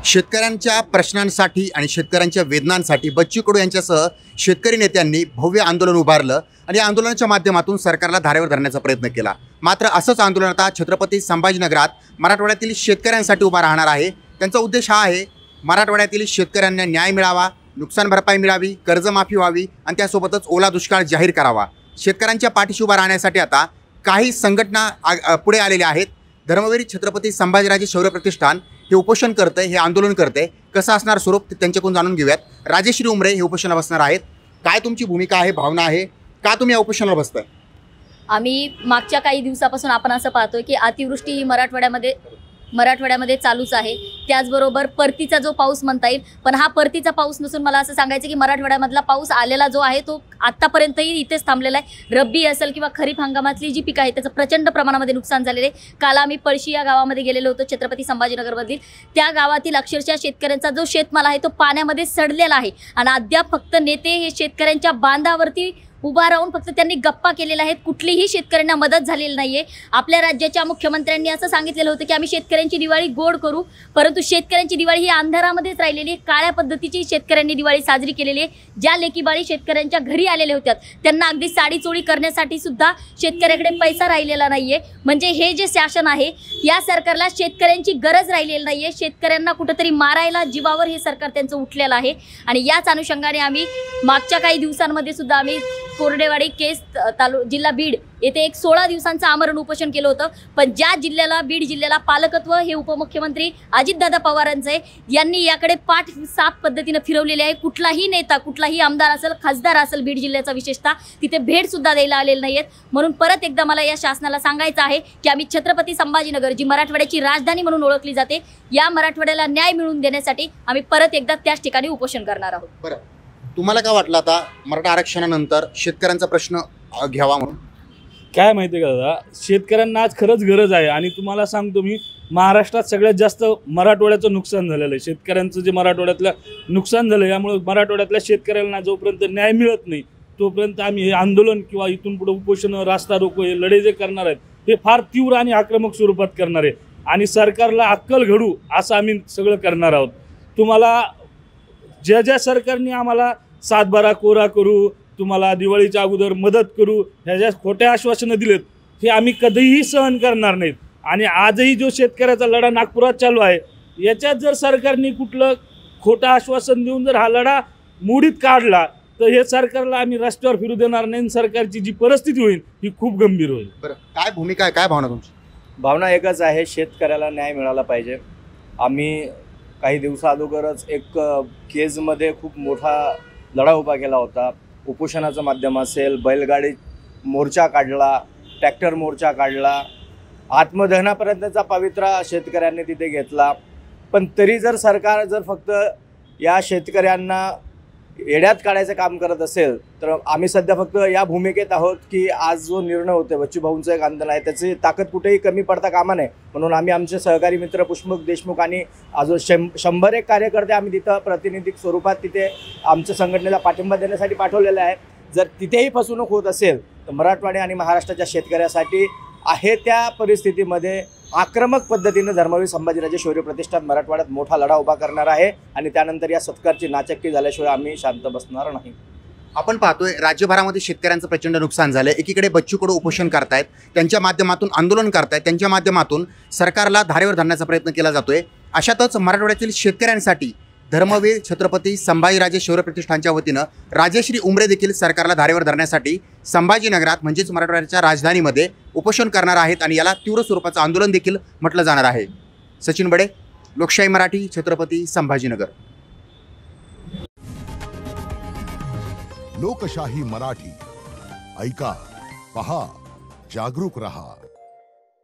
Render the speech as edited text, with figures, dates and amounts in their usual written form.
शेतकऱ्यांच्या प्रश्नांसाठी आणि शेतकऱ्यांच्या वेदनांसाठी बच्चू कडू यांच्यासह शेतकरी नेत्यांनी भव्य आंदोलन उभारलं आणि या आंदोलनाच्या माध्यमातून सरकारला धारेवर धरण्याचा प्रयत्न केला। मात्र असंच आंदोलन आता छत्रपती संभाजीनगरात मराठवाड्यातील शेतकऱ्यांसाठी उभा राहणार आहे। त्यांचा उद्देश हा आहे मराठवाड्यातील शेतकऱ्यांना न्याय मिळावा, नुकसान भरपाई मिळावी, कर्जमाफी व्हावी आणि त्यासोबतच ओला दुष्काळ जाहीर करावा। शेतकऱ्यांच्या पाठीशी उभा राहण्यासाठी आता काही संघटना पुढे आलेल्या आहेत। धर्मवीर छत्रपती संभाजीराजे शौर्य प्रतिष्ठान हे उपोषण करते, हे आंदोलन करते। कसं असणार स्वरूप ते त्यांच्याकडून जाणून घेऊयात। राजेश्री उमरे हे उपोषणाला बसणार आहेत। काय तुमची भूमिका आहे, भावना आहे, का तुम्ही या उपोषणाला बसताय? आम्ही मागच्या काही दिवसापासून आपण असं पाहतोय की अतिवृष्टी ही मराठवाड्यामध्ये चालूच आहे। त्याचबरोबर परतीचा जो पाऊस म्हणता येईल, पण हा परतीचा पाऊस नसून मला असं सांगायचं की मराठवाड्यामधला पाऊस आलेला जो आहे तो आत्तापर्यंतही इथेच थांबलेला आहे। रब्बी असेल किंवा खरीप हंगामातली जी पिकं आहे त्याचं प्रचंड प्रमाणामध्ये नुकसान झालेलं आहे। काल आम्ही पळशी या गावामध्ये गेलेलो होतो, छत्रपती संभाजीनगरमधील। त्या गावातील अक्षरशः शेतकऱ्यांचा जो शेतमाल आहे तो पाण्यामध्ये सडलेला आहे आणि अद्याप फक्त नेते हे शेतकऱ्यांच्या बांधावरती उभा राहून फक्त त्यांनी गप्पा केलेल्या आहेत। कुठलीही शेतकऱ्यांना मदत झालेली नाहीये। आपल्या राज्याच्या मुख्यमंत्र्यांनी असं सांगितलेलं होतं की आम्ही शेतकऱ्यांची दिवाळी गोड करू, परंतु शेतकऱ्यांची दिवाळी ही अंधारामध्येच राहिलेली आहे। काळ्या पद्धतीची शेतकऱ्यांनी दिवाळी साजरी केलेली आहे। ज्या लेकीबाळी शेतकऱ्यांच्या घरी आलेल्या होत्या त्यांना अगदी साडी चोळी करण्यासाठी सुद्धा शेतकऱ्याकडे पैसा राहिलेला नाहीये। म्हणजे हे जे शासन आहे या सरकारला शेतकऱ्यांची गरज राहिलेली नाहीये। शेतकऱ्यांना कुठेतरी मारायला जीवावर हे सरकार त्यांचं उठलेलं आहे आणि याच अनुषंगाने आम्ही मागच्या काही दिवसांमध्ये सुद्धा आम्ही कोरडेवाडी केस जिल्हा बीड येथे एक 16 दिवसांचं आमरण उपोषण केलं होतं। पण ज्या जिल्ह्याला, बीड जिल्ह्याला पालकत्व हे उपमुख्यमंत्री अजितदादा पवारांचे, यांनी याकडे पाठ साफ पद्धतीने फिरवलेले आहे। कुठलाही नेता, कुठलाही आमदार असेल, खासदार असेल बीड जिल्ह्याचा विशेषतः, तिथे भेट सुद्धा द्यायला आलेले नाहीत। म्हणून परत एकदा मला या शासनाला सांगायचं आहे की आम्ही छत्रपती संभाजीनगर, जी मराठवाड्याची राजधानी म्हणून ओळखली जाते, या मराठवाड्याला न्याय मिळवून देण्यासाठी आम्ही परत एकदा त्याच ठिकाणी उपोषण करणार आहोत। बरं, तुम्हाला काय वाटलं आता मराठा आरक्षणानंतर शेतकऱ्यांचा प्रश्न घ्यावा म्हणून? काय माहिती आहे का दादा, शेतकऱ्यांना आज खरंच गरज आहे। आणि तुम्हाला सांगतो मी, महाराष्ट्रात सगळ्यात जास्त मराठवाड्याचं नुकसान झालेलं आहे। शेतकऱ्यांचं जे मराठवाड्यातलं नुकसान झालं, यामुळे मराठवाड्यातल्या शेतकऱ्यांना जोपर्यंत न्याय मिळत नाही तोपर्यंत आम्ही हे आंदोलन किंवा इथून पुढे उपोषण, रास्ता रोको, हे लढे जे करणार आहेत हे फार तीव्र आणि आक्रमक स्वरूपात करणार आहे आणि सरकारला अक्कल घडू असं आम्ही सगळं करणार आहोत। तुम्हाला ज्या सरकारने आम्हाला 7/12 कोरा करू, तुम्हाला दिवाळीच्या अगोदर मदत करू, ह्या ज्या खोट्या आश्वासनं दिलेत हे आम्ही कधीही सहन करणार नाहीत। आणि आजही जो शेतकऱ्याचा लढा नागपुरात चालू आहे, याच्यात जर सरकारने कुठलं खोटं आश्वासन देऊन जर हा लढा मोडीत काढला तर हे सरकारला आम्ही रस्त्यावर फिरू देणार नाही। सरकारची जी परिस्थिती होईल ही खूप गंभीर होईल। बरं, काय भूमिका आहे, काय भावना तुमची? भावना एकच आहे, शेतकऱ्याला न्याय मिळाला पाहिजे। आम्ही काही दिवसाअगोदरच एक केजमध्ये खूप मोठा लढा उभा केला होता। उपोषणाचं माध्यम असेल, बैलगाडी मोर्चा काढला, ट्रॅक्टर मोर्चा काढला, आत्मदहनापर्यंतचा पवित्रा शेतकऱ्यांनी तिथे घेतला। पण तरी जर सरकार जर फक्त या शेतकऱ्यांना येड्यात काढायचं काम करत असेल तर आम्ही सध्या फक्त या भूमिकेत आहोत की आज जो निर्णय होतो, बच्चू भाऊंचं एक आंदोलन आहे, त्याची ताकद कुठेही कमी पडता कामा नये। म्हणून आम्ही आमचे सहकारी मित्र पुष्पक देशमुख आणि अजून 101 कार्यकर्ते आम्ही तिथं प्रातिनिधिक स्वरूपात तिथे आमच्या संघटनेला पाठिंबा देण्यासाठी पाठवलेला आहे। जर तिथेही फसवणूक होत असेल तर मराठवाडा आणि महाराष्ट्राच्या शेतकऱ्यासाठी आहे त्या परिस्थितीमध्ये आक्रमक पद्धतीने धर्मवीर संभाजीराजे शौर्य प्रतिष्ठान मराठवाड्यात मोठा लढा उभा करणार आहे आणि त्यानंतर या सत्कारची नाचक्की झाल्याशिवाय आम्ही शांत बसणार नाही। आपण पाहतोय राज्यभरामध्ये शेतकऱ्यांचं प्रचंड नुकसान झालं। एकीकडे बच्चू कडू उपोषण करतायत, त्यांच्या माध्यमातून आंदोलन करतायत, त्यांच्या माध्यमातून सरकारला धारेवर धरण्याचा प्रयत्न केला जातोय। अशातच मराठवाड्यातील शेतकऱ्यांसाठी धर्मवीर छत्रपती संभाजीराजे शौर्य प्रतिष्ठानच्या वतीनं राजेश्री उमरे देखील सरकारला धारेवर धरण्यासाठी संभाजीनगरात म्हणजेच मराठवाड्याच्या राजधानीमध्ये उपोषण करणार आहेत आणि याला तीव्र स्वरूपाचं आंदोलन देखील म्हटलं जाणार आहे। सचिन बडे, लोकशाही मराठी, छत्रपती संभाजीनगर। लोकशाही मराठी, ऐका, पहा, जागरूक रहा।